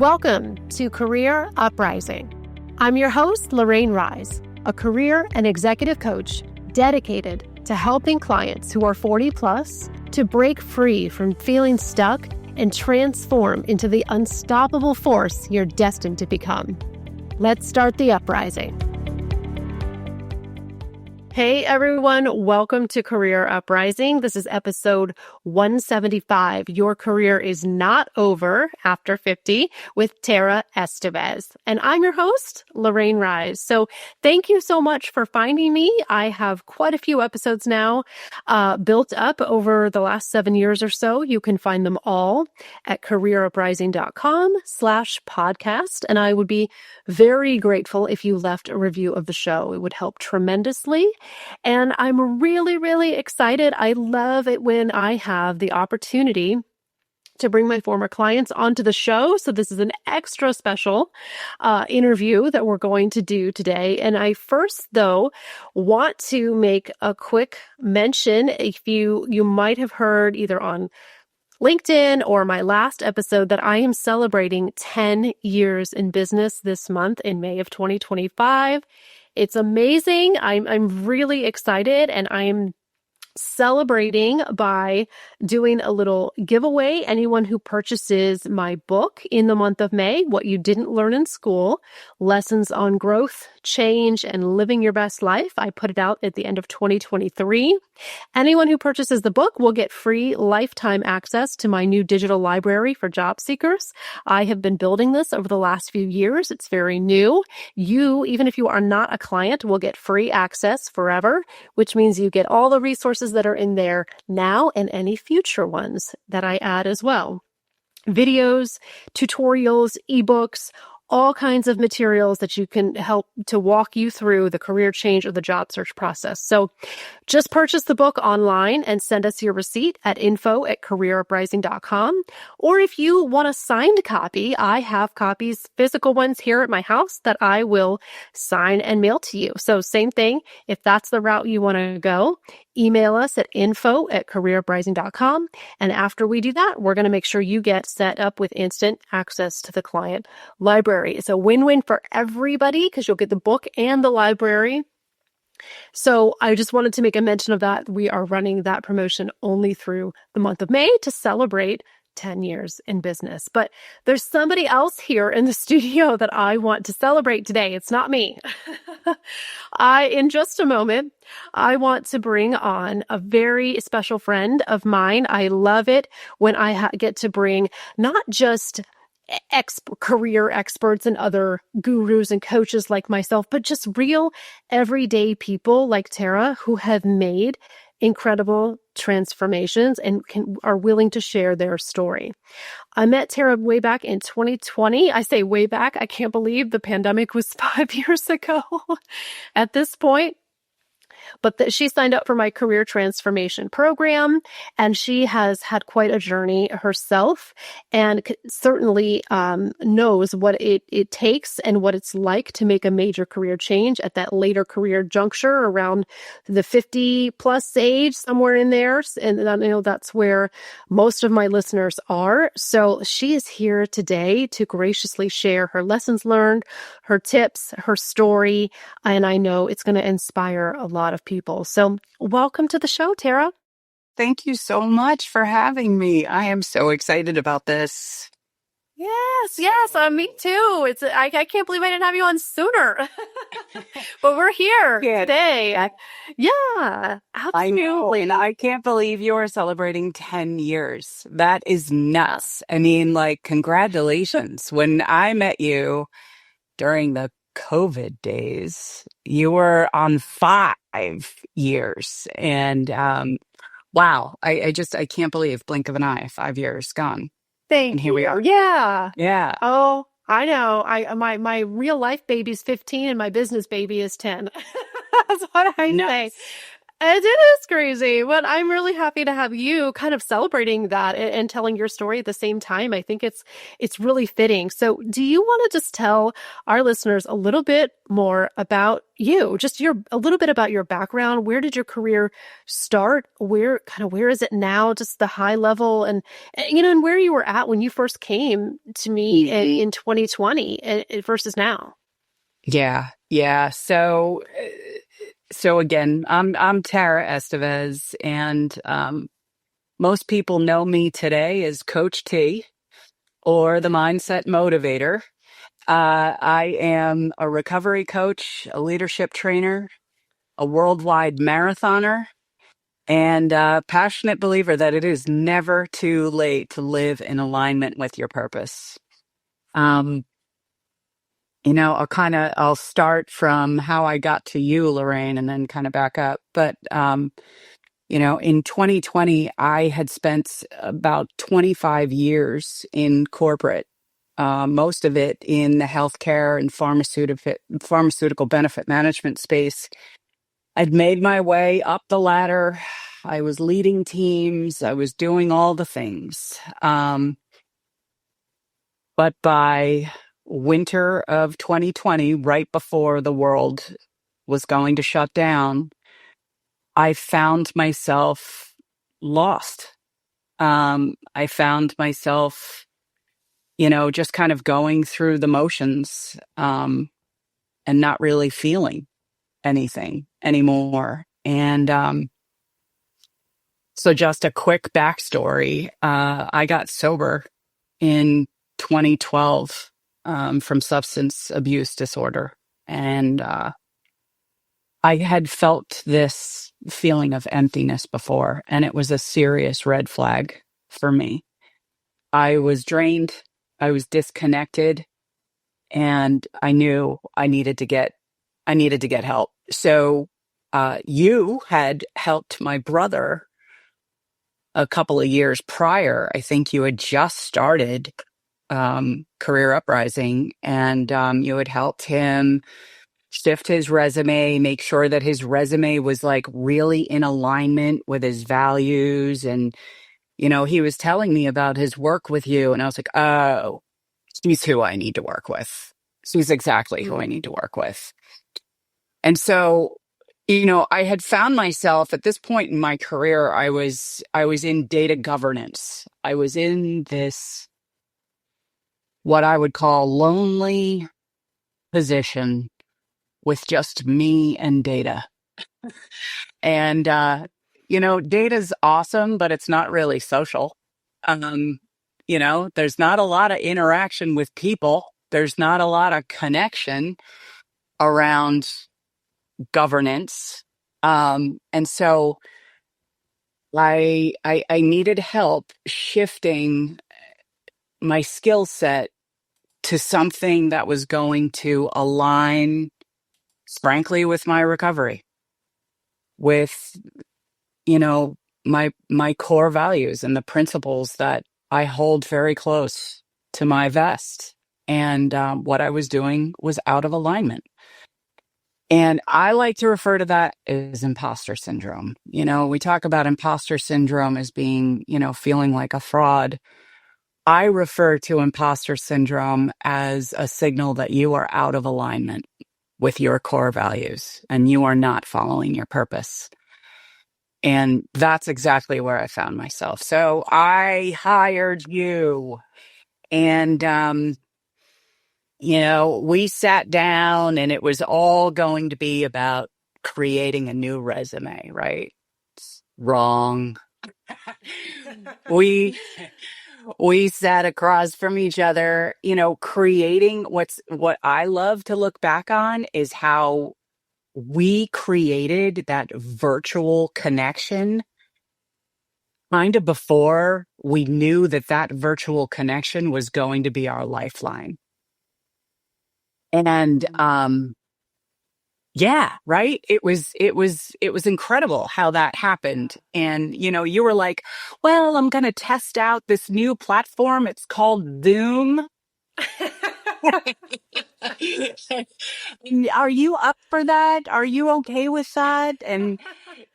Welcome to Career UpRising. I'm your host, Lorraine, a career and executive coach dedicated to helping clients who are 40 plus to break free from feeling stuck and transform into the unstoppable force you're destined to become. Let's start the uprising. Hey everyone, welcome to Career UpRising. This is episode 175. Your career is not over after 50 with Tara Estevez. And I'm your host, Lorraine. So thank you so much for finding me. I have quite a few episodes now built up over the last 7 years or so. You can find them all at careeruprising.com/podcast. And I would be very grateful if you left a review of the show. It would help tremendously. And I'm really, really excited. I love it when I have the opportunity to bring my former clients onto the show. So this is an extra special interview that we're going to do today. And I first, though, want to make a quick mention. If you might have heard either on LinkedIn or my last episode that I am celebrating 10 years in business this month in May of 2025. It's amazing. I'm really excited, and I'm celebrating by doing a little giveaway. Anyone who purchases my book in the month of May, What You Didn't Learn in School, Lessons on Growth, Change, and Living Your Best Life. I put it out at the end of 2023. Anyone who purchases the book will get free lifetime access to my new digital library for job seekers. I have been building this over the last few years. It's very new. You, even if you are not a client, will get free access forever, which means you get all the resources that are in there now and any future ones that I add as well. Videos, tutorials, ebooks, all kinds of materials that you can help to walk you through the career change or the job search process. So just purchase the book online and send us your receipt at info@careeruprising.com. Or if you want a signed copy, I have copies, physical ones here at my house that I will sign and mail to you. So same thing, if that's the route you want to go, email us at info@careeruprising.com. And after we do that, we're going to make sure you get set up with instant access to the client library. It's a win-win for everybody because you'll get the book and the library. So I just wanted to make a mention of that. We are running that promotion only through the month of May to celebrate 10 years in business. But there's somebody else here in the studio that I want to celebrate today. It's not me. In just a moment, I want to bring on a very special friend of mine. I love it when I get to bring not just career experts and other gurus and coaches like myself, but just real everyday people like Tara who have made incredible transformations and are willing to share their story. I met Tara way back in 2020. I say way back. I can't believe the pandemic was 5 years ago at this point. But she signed up for my career transformation program, and she has had quite a journey herself and certainly knows what it takes and what it's like to make a major career change at that later career juncture around the 50 plus age, somewhere in there. And I know that's where most of my listeners are. So she is here today to graciously share her lessons learned, her tips, her story, and I know it's going to inspire a lot of people. So welcome to the show, Tara. Thank you so much for having me. I am so excited about this. Yes, me too. I can't believe I didn't have you on sooner. But we're here today. Yeah, absolutely. I know, and I can't believe you are celebrating 10 years. That is nuts. I mean, congratulations. When I met you during the COVID days, you were on 5 years. And wow, I can't believe, blink of an eye, 5 years gone. Thank and here we are. Yeah. Yeah. Oh, I know. My real life baby's 15 and my business baby is 10. That's what I say. It is crazy, but I'm really happy to have you kind of celebrating that and telling your story at the same time. I think it's really fitting. So, do you want to just tell our listeners a little bit more about you? Just your a little bit about your background. Where did your career start? Where is it now? Just the high level and where you were at when you first came to me in 2020 versus now. Yeah, yeah. So again, I'm Tara Estevez, and most people know me today as Coach T or the Mindset Motivator. I am a recovery coach, a leadership trainer, a worldwide marathoner, and a passionate believer that it is never too late to live in alignment with your purpose. Um, I'll start from how I got to you, Lorraine, and then kind of back up. But, in 2020, I had spent about 25 years in corporate, most of it in the healthcare and pharmaceutical benefit management space. I'd made my way up the ladder. I was leading teams. I was doing all the things. But by winter of 2020, right before the world was going to shut down, I found myself lost. I found myself, just kind of going through the motions, and not really feeling anything anymore. And so, just a quick backstory: I got sober in 2012 from substance abuse disorder. And I had felt this feeling of emptiness before, and it was a serious red flag for me. I was drained, I was disconnected, and I knew I needed to get help. So you had helped my brother a couple of years prior. I think you had just started Career UpRising, and you had helped him shift his resume, make sure that his resume was like really in alignment with his values. And, he was telling me about his work with you, and I was like, oh, she's who I need to work with. She's exactly who I need to work with. And so, I had found myself at this point in my career, I was in data governance. I was in this, what I would call lonely position with just me and data. And, data's awesome, but it's not really social. There's not a lot of interaction with people. There's not a lot of connection around governance. And so I needed help shifting my skill set to something that was going to align, frankly, with my recovery, with, my core values and the principles that I hold very close to my vest. And what I was doing was out of alignment. And I like to refer to that as imposter syndrome. We talk about imposter syndrome as being, feeling like a fraud. I refer to imposter syndrome as a signal that you are out of alignment with your core values and you are not following your purpose. And that's exactly where I found myself. So I hired you, and, we sat down, and it was all going to be about creating a new resume, right? It's wrong. we we sat across from each other, creating what I love to look back on is how we created that virtual connection kind of before we knew that virtual connection was going to be our lifeline. And yeah, right. It was incredible how that happened. And you were like, well, I'm going to test out this new platform. It's called Zoom. Are you up for that? Are you okay with that? And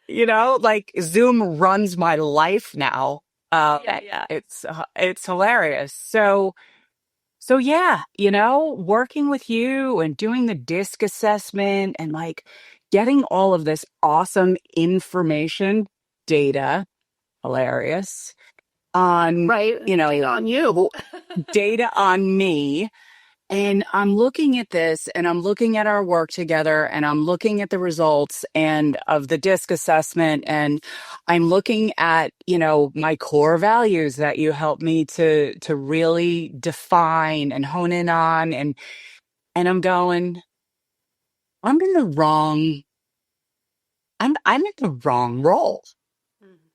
like Zoom runs my life now. Yeah, yeah. It's hilarious. So yeah, working with you and doing the disc assessment and like getting all of this awesome information, data, hilarious on, Right. Data on you. data on me. And I'm looking at this and I'm looking at our work together and I'm looking at the results and of the disc assessment and I'm looking at, my core values that you helped me to really define and hone in on and I'm going, I'm in the wrong I'm in the wrong role.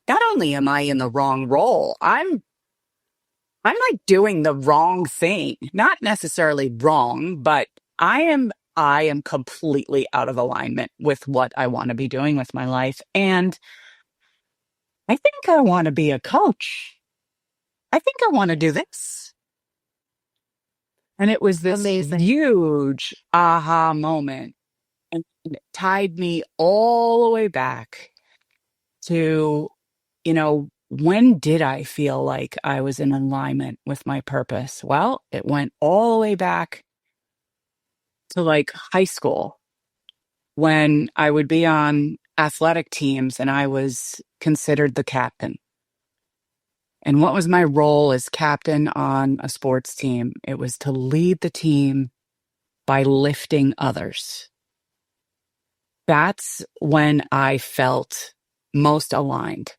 Not only am I in the wrong role, I'm like doing the wrong thing. Not necessarily wrong, but I am completely out of alignment with what I want to be doing with my life. And I think I want to be a coach. I think I want to do this. And it was this Amazing. huge aha moment. And it tied me all the way back to, when did I feel like I was in alignment with my purpose? Well, it went all the way back to like high school when I would be on athletic teams and I was considered the captain. And what was my role as captain on a sports team? It was to lead the team by lifting others. That's when I felt most aligned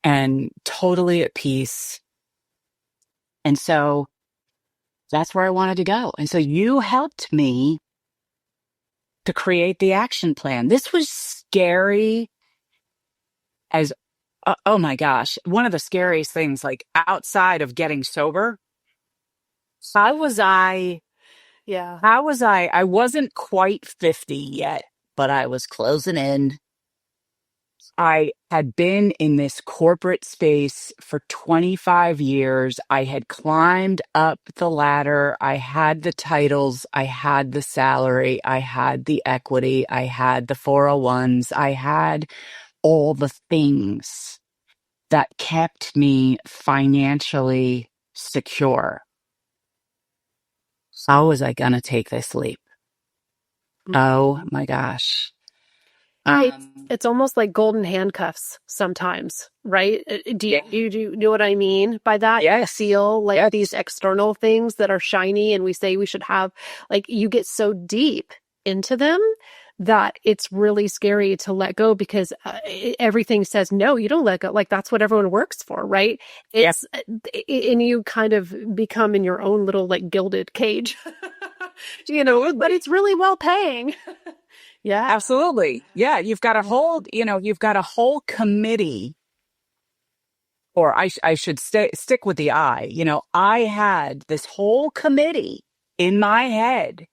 and totally at peace. And so that's where I wanted to go. And so you helped me to create the action plan. This was scary as, oh my gosh, one of the scariest things, like outside of getting sober. How was I? Yeah. How was I? I wasn't quite 50 yet, but I was closing in. I had been in this corporate space for 25 years. I had climbed up the ladder. I had the titles. I had the salary. I had the equity. I had the 401s. I had all the things that kept me financially secure. How was I going to take this leap? Oh my gosh. It's almost like golden handcuffs sometimes, right? Do Yeah. you know what I mean by that? You Yes. feel like Yes. these external things that are shiny and we say we should have, like you get so deep into them that it's really scary to let go because everything says, no, you don't let go. Like that's what everyone works for, right? Yep. And you kind of become in your own little like gilded cage, but it's really well paying. Yeah. Absolutely. Yeah. You've got a whole committee, or I should stick with the I. I had this whole committee in my head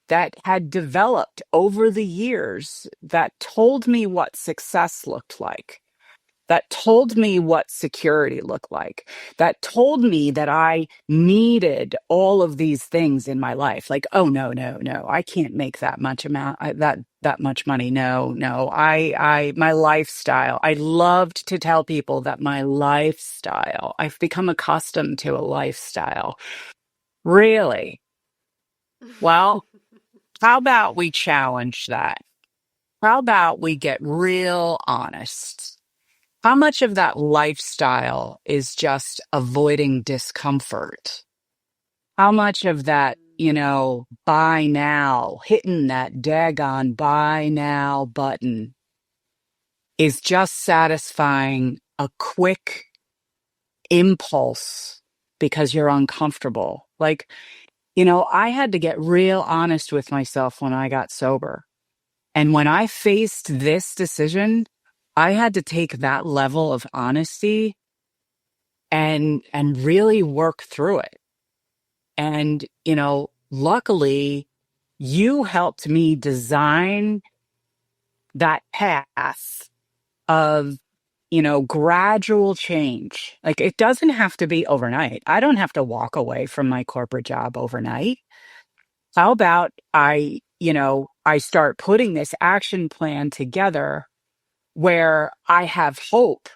that had developed over the years that told me what success looked like, that told me what security looked like, that told me that I needed all of these things in my life. Like, oh no, no, no, I can't make that much that much money. No, no, my lifestyle. I loved to tell people that my lifestyle. I've become accustomed to a lifestyle. Really? Well, how about we challenge that? How about we get real honest? How much of that lifestyle is just avoiding discomfort? How much of that, buy now, hitting that daggone buy now button is just satisfying a quick impulse because you're uncomfortable? Like, I had to get real honest with myself when I got sober. And when I faced this decision, I had to take that level of honesty and really work through it. And, luckily you helped me design that path of, gradual change. Like it doesn't have to be overnight. I don't have to walk away from my corporate job overnight. How about I start putting this action plan together where I have hope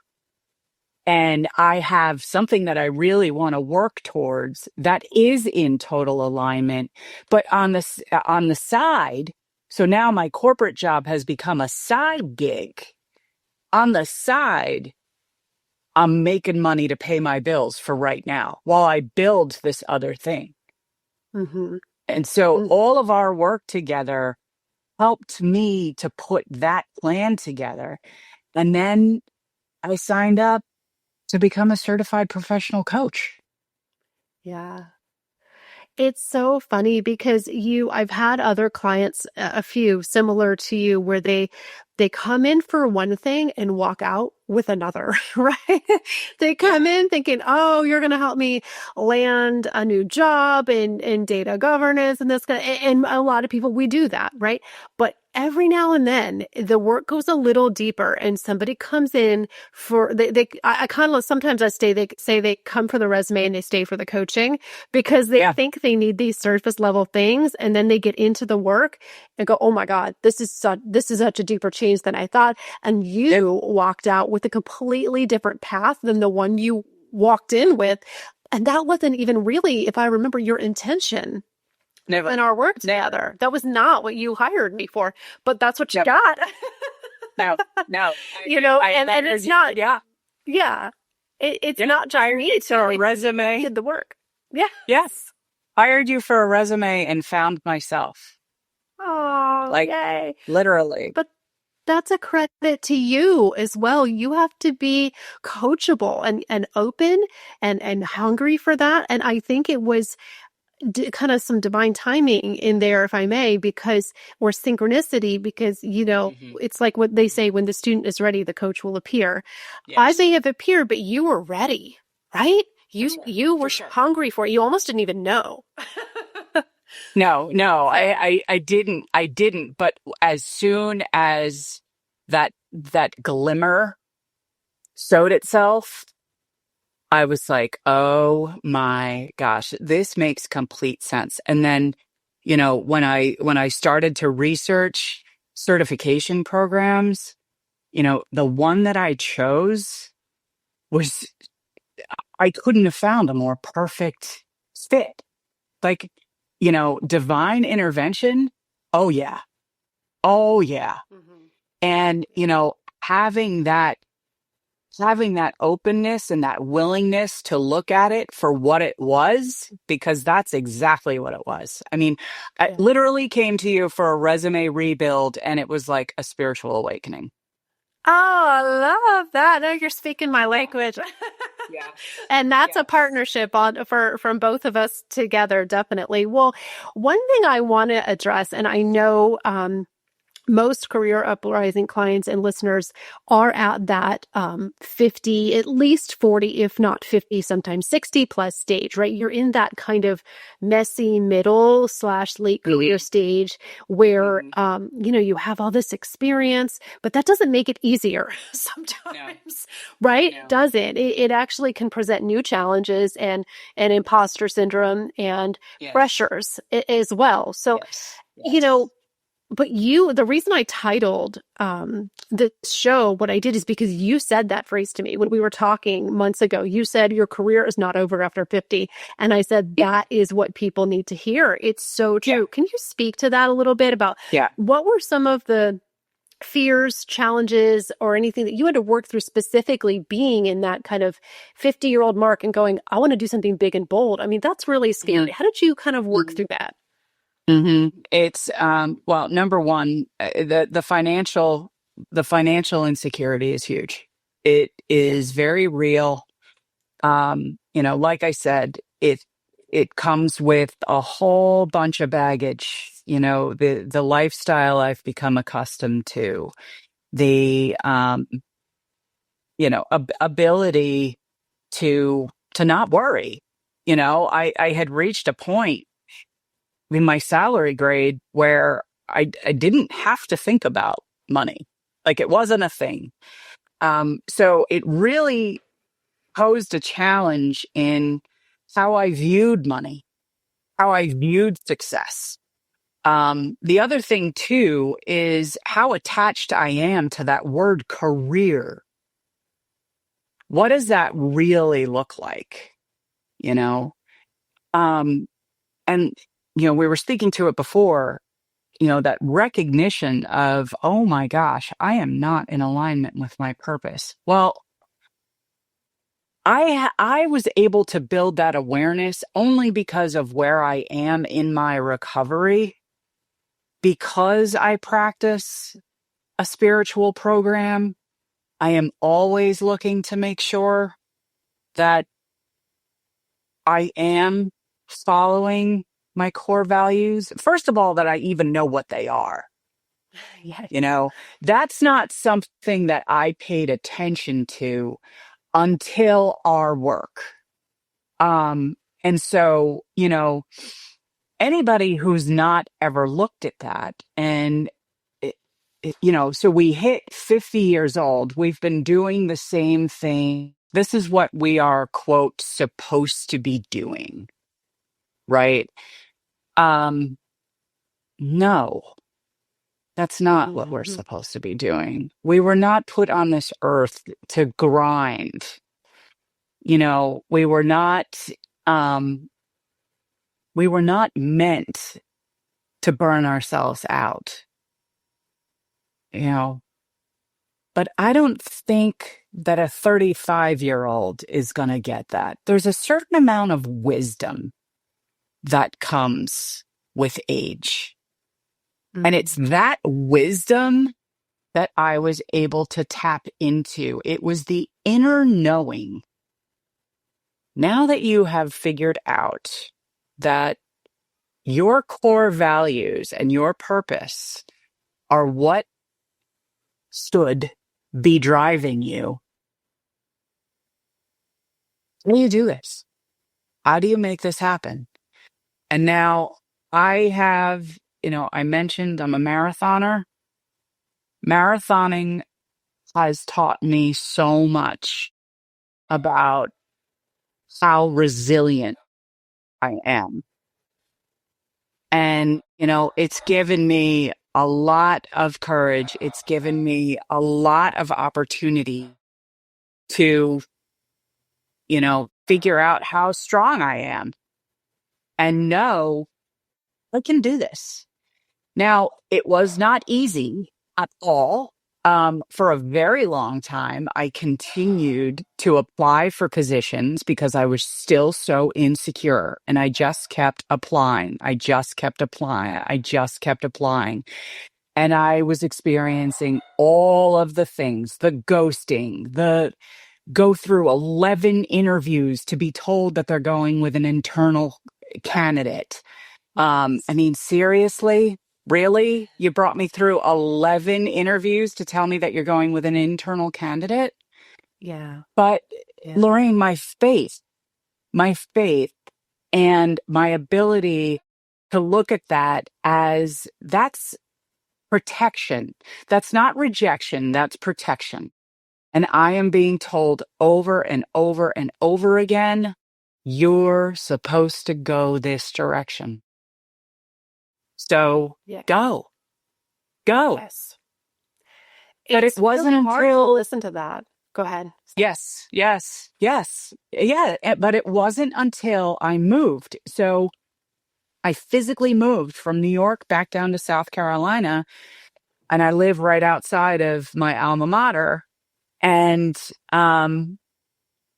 and I have something that I really want to work towards that is in total alignment, but on the side, so now my corporate job has become a side gig. On the side, I'm making money to pay my bills for right now while I build this other thing. Mm-hmm. And so Mm. all of our work together helped me to put that plan together. And then I signed up to become a certified professional coach. Yeah. It's so funny because I've had other clients, a few similar to you, where they come in for one thing and walk out with another, right? They come in thinking, oh, you're going to help me land a new job in data governance and this kind of, and a lot of people, we do that, right? But every now and then the work goes a little deeper and somebody comes in for, I kind of, sometimes they say they come for the resume and they stay for the coaching because they Yeah. think they need these surface level things. And then they get into the work and go, oh my God, this is such a deeper change than I thought. And you walked out with a completely different path than the one you walked in with. And that wasn't even really, if I remember, your intention Never. in our work together. That was not what you hired me for, but that's what you got. No. And it's not, Yeah. yeah. It's not just me. It's a resume. Did the work. Yeah. Yes. Hired you for a resume and found myself. Oh, Like, yay. literally. But that's a credit to you as well. You have to be coachable and open and hungry for that. And I think it was kind of some divine timing in there, if I may, or synchronicity, because, it's like what they say, when the student is ready, the coach will appear. Yes. I may have appeared, but you were ready, right? You were hungry for it. You almost didn't even know. No, I didn't. But as soon as that glimmer showed itself, I was like, oh my gosh, this makes complete sense. And then, when I started to research certification programs, the one that I chose was, I couldn't have found a more perfect fit. Like, divine intervention. Oh yeah. Oh yeah. Mm-hmm. And, having that openness and that willingness to look at it for what it was, because that's exactly what it was. I mean, I literally came to you for a resume rebuild and it was like a spiritual awakening. Oh, I love that. Now you're speaking my language. Yeah. And that's a partnership from both of us together, definitely. Well, one thing I want to address, and I know, most Career UpRising clients and listeners are at that 50, at least 40, if not 50, sometimes 60 plus stage, right? You're in that kind of messy middle / late career stage where, you have all this experience, but that doesn't make it easier sometimes, right? No. Doesn't. It actually can present new challenges and imposter syndrome and pressures as well. So, but the reason I titled the show what I did is because you said that phrase to me when we were talking months ago. You said your career is not over after 50. And I said, that is what people need to hear. It's so true. Yeah. Can you speak to that a little bit about what were some of the fears, challenges, or anything that you had to work through specifically being in that kind of 50-year-old mark and going, I want to do something big and bold? I mean, that's really scary. How did you kind of work through that? Mm-hmm. It's well, number one, the financial insecurity is huge. It is very real. Like I said, it comes with a whole bunch of baggage. The lifestyle I've become accustomed to, the ability to not worry. I had reached a point in my salary grade where I didn't have to think about money. Like, it wasn't a thing. So it really posed a challenge in how I viewed money, how I viewed success. The other thing too is how attached I am to that word career. What does that really look like? You know? Um, and, we were speaking to it before, that recognition of, oh my gosh, I am not in alignment with my purpose. Well, I was able to build that awareness only because of where I am in my recovery, because I practice a spiritual program. I am always looking to make sure that I am following my core values. First of all, that I even know what they are. Yes. That's not something that I paid attention to until our work. And so, anybody who's not ever looked at that and so we hit 50 years old, we've been doing the same thing. This is what we are, quote, supposed to be doing, right? No, that's not what we're Mhm. supposed to be doing. We were not put on this earth to grind. We were not, um, we were not meant to burn ourselves out, you know. But I don't think that a 35-year-old is going to get that. There's a certain amount of wisdom that comes with age. And it's that wisdom that I was able to tap into. It was the inner knowing. Now that you have figured out that your core values and your purpose are what should be driving you, how do you do this? How do you make this happen? And now I have, I mentioned I'm a marathoner. Marathoning has taught me so much about how resilient I am. And, it's given me a lot of courage. It's given me a lot of opportunity to, figure out how strong I am and know I can do this. Now, it was not easy at all. For a very long time, I continued to apply for positions because I was still so insecure, and I just kept applying. I just kept applying. I just kept applying. And I was experiencing all of the things, the ghosting, the go through 11 interviews to be told that they're going with an internal candidate. I mean, seriously? Really? You brought me through 11 interviews to tell me that you're going with an internal candidate? Yeah. But Yeah. Lorraine, my faith and my ability to look at that as that's protection. That's not rejection, that's protection. And I am being told over and over and over again, you're supposed to go this direction. So Yeah. go. Yes. But it It's wasn't really hard to until, listen to that. Go ahead. yes, yes, yes. Yeah. But it wasn't until I moved. So I physically moved from New York back down to South Carolina, and I live right outside of my alma mater, and,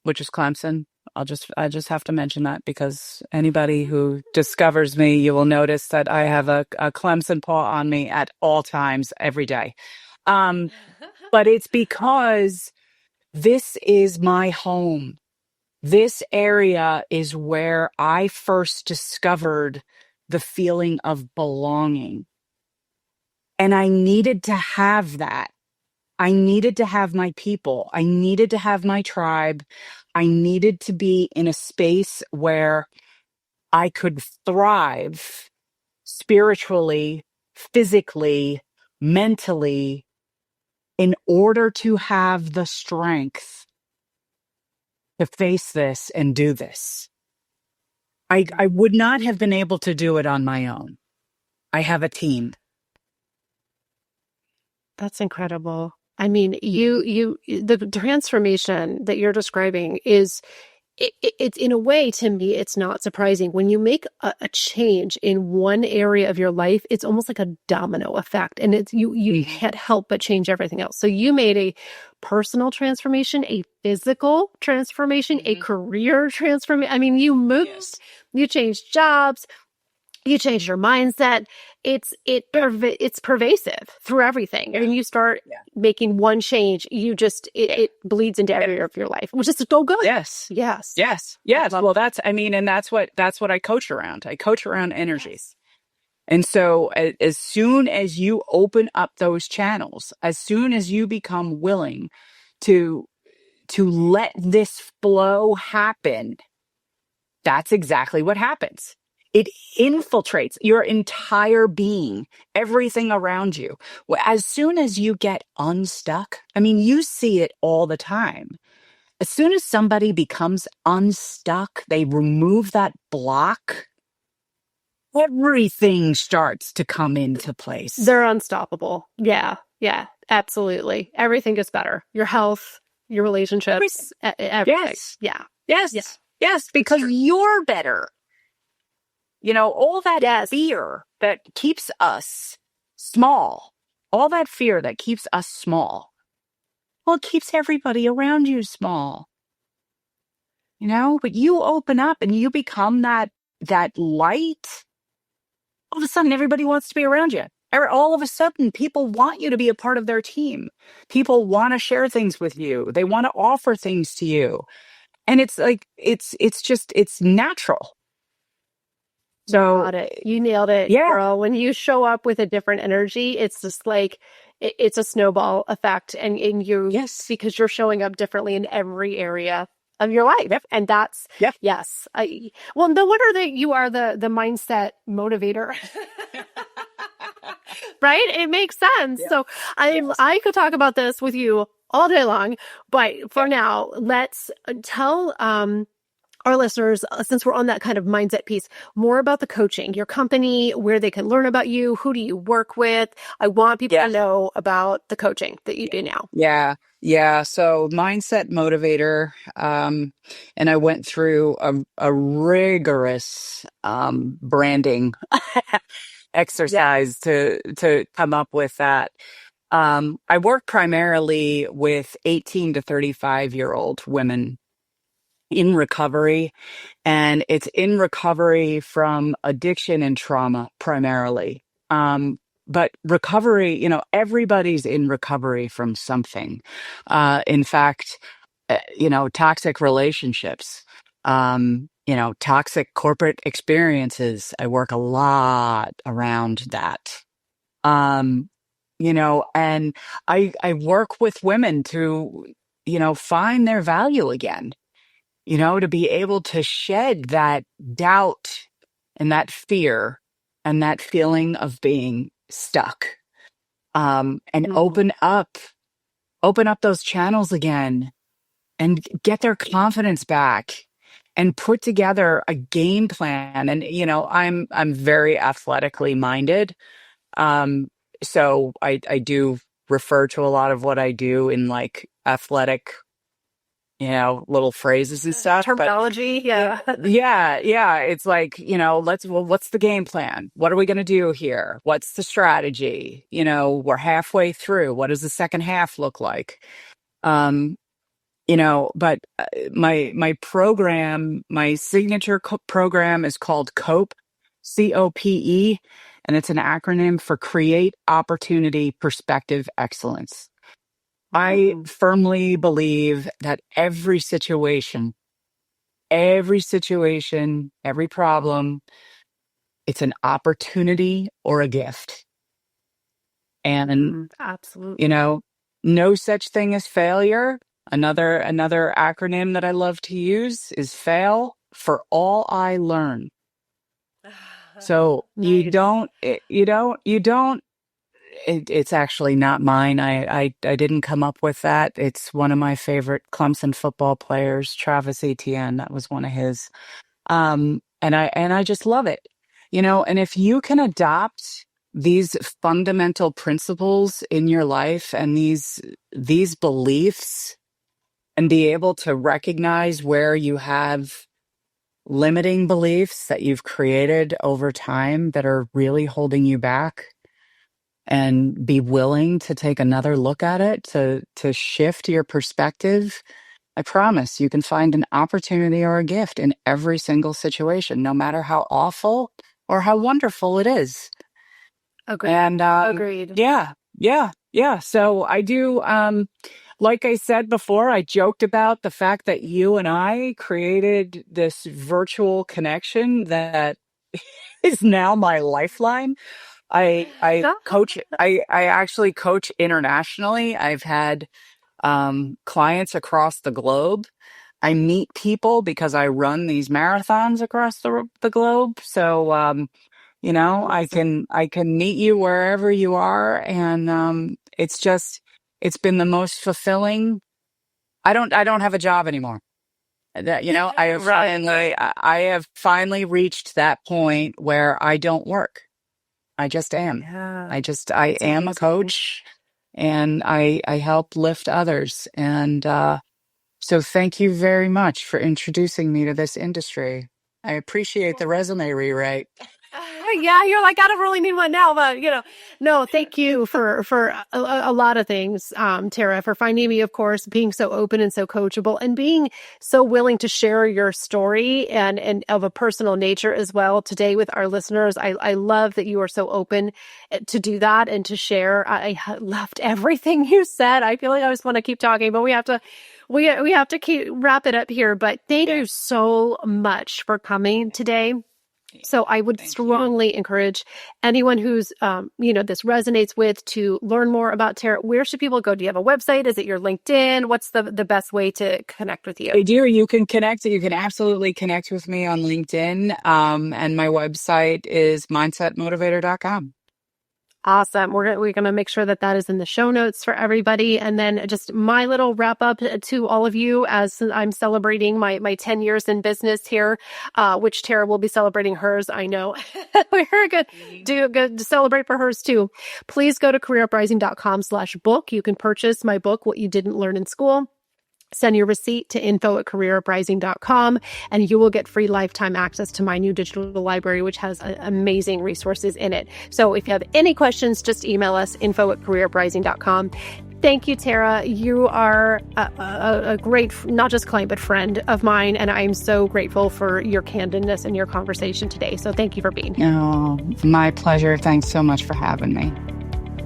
which is Clemson. I just have to mention that because anybody who discovers me, you will notice that I have a Clemson paw on me at all times, every day. But it's because this is my home. This area is where I first discovered the feeling of belonging. And I needed to have that. I needed to have my people. I needed to have my tribe. I needed to be in a space where I could thrive spiritually, physically, mentally, in order to have the strength to face this and do this. I would not have been able to do it on my own. I have a team. That's incredible. I mean, the transformation that you're describing is it's in a way, to me, it's not surprising. When you make a change in one area of your life, it's almost like a domino effect, and it's you can't help but change everything else. So you made a personal transformation, a physical transformation, a career transformation. I mean, you moved, you changed jobs, you change your mindset. It's pervasive through everything. And you start making one change, it bleeds into every area of your life, which is so good. Yes. Well, that's what I coach around. I coach around energies. And so as soon as you open up those channels, as soon as you become willing to let this flow happen, that's exactly what happens. It infiltrates your entire being, everything around you. As soon as you get unstuck, I mean, you see it all the time. As soon as somebody becomes unstuck, they remove that block, everything starts to come into place. They're unstoppable. Yeah, absolutely. Everything gets better. Your health, your relationships, everything. Yes, because you're better. All that fear that keeps us small, all that fear that keeps us small, well, it keeps everybody around you small. But you open up and you become that light. All of a sudden, everybody wants to be around you. All of a sudden, people want you to be a part of their team. People want to share things with you. They want to offer things to you. And it's like, it's natural. So got it. You nailed it, girl. When you show up with a different energy, it's just like it's a snowball effect, and because you're showing up differently in every area of your life, and that's well, no wonder that you are the mindset motivator. Right? It makes sense. So I could talk about this with you all day long, but for now, let's tell our listeners, since we're on that kind of mindset piece, more about the coaching, your company, where they can learn about you, who do you work with? I want people to know about the coaching that you do now. Yeah. So mindset motivator. And I went through a rigorous branding exercise to come up with that. I work primarily with 18 to 35-year-old women in recovery, and it's in recovery from addiction and trauma primarily. But recovery, everybody's in recovery from something. In fact, toxic relationships, toxic corporate experiences. I work a lot around that. And I work with women to, find their value again, to be able to shed that doubt and that fear and that feeling of being stuck, and open up those channels again and get their confidence back and put together a game plan. And, I'm very athletically minded. So I do refer to a lot of what I do in like athletic, little phrases and stuff. Terminology. Yeah. It's like, what's the game plan? What are we going to do here? What's the strategy? We're halfway through. What does the second half look like? But my program, my signature program is called COPE, COPE, and it's an acronym for Create Opportunity Perspective Excellence. I firmly believe that every situation, every problem, it's an opportunity or a gift. And, absolutely, no such thing as failure. Another acronym that I love to use is FAIL, for all I learn. So nice. you don't it's actually not mine. I didn't come up with that. It's one of my favorite Clemson football players, Travis Etienne. That was one of his. And I just love it, and if you can adopt these fundamental principles in your life and these beliefs and be able to recognize where you have limiting beliefs that you've created over time that are really holding you back and be willing to take another look at it to shift your perspective, I promise you can find an opportunity or a gift in every single situation, no matter how awful or how wonderful it is. Agreed. And Agreed. yeah. So I do, like I said before, I joked about the fact that you and I created this virtual connection that is now my lifeline. I coach, I actually coach internationally. I've had clients across the globe. I meet people because I run these marathons across the globe. So, I can meet you wherever you are. And it's been the most fulfilling. I don't have a job anymore. I have finally reached that point where I don't work. I just am. Yeah. I am a coach and I help lift others. And so thank you very much for introducing me to this industry. I appreciate the resume rewrite. Yeah, you're like, I don't really need one now, but no, thank you for a lot of things, Tara, for finding me, of course, being so open and so coachable and being so willing to share your story and of a personal nature as well today with our listeners. I love that you are so open to do that and to share. I loved everything you said. I feel like I just want to keep talking, but we have to keep wrap it up here. But thank you so much for coming today. So I would strongly encourage anyone who's, this resonates with to learn more about Tara. Where should people go? Do you have a website? Is it your LinkedIn? What's the best way to connect with you? I do. You can connect. You can absolutely connect with me on LinkedIn. And my website is mindsetmotivator.com. Awesome. We're going to make sure that is in the show notes for everybody. And then just my little wrap up to all of you as I'm celebrating my 10 years in business here, which Tara will be celebrating hers. I know we're good to celebrate for hers too. Please go to careeruprising.com/book. You can purchase my book, What You Didn't Learn in School. Send your receipt to info@careeruprising.com and you will get free lifetime access to my new digital library, which has amazing resources in it. So if you have any questions, just email us, info@careeruprising.com. Thank you, Tara. You are a great, not just client, but friend of mine. And I'm so grateful for your candidness and your conversation today. So thank you for being here. Oh, my pleasure. Thanks so much for having me.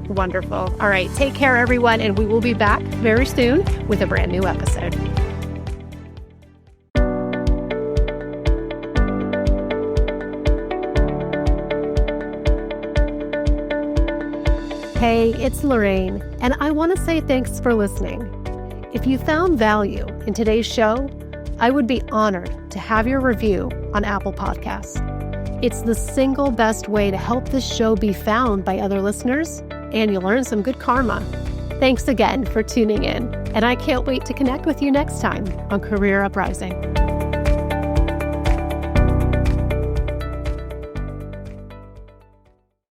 Wonderful. All right. Take care, everyone. And we will be back very soon with a brand new episode. Hey, it's Lorraine, and I want to say thanks for listening. If you found value in today's show, I would be honored to have your review on Apple Podcasts. It's the single best way to help this show be found by other listeners, and you'll earn some good karma. Thanks again for tuning in, and I can't wait to connect with you next time on Career Uprising.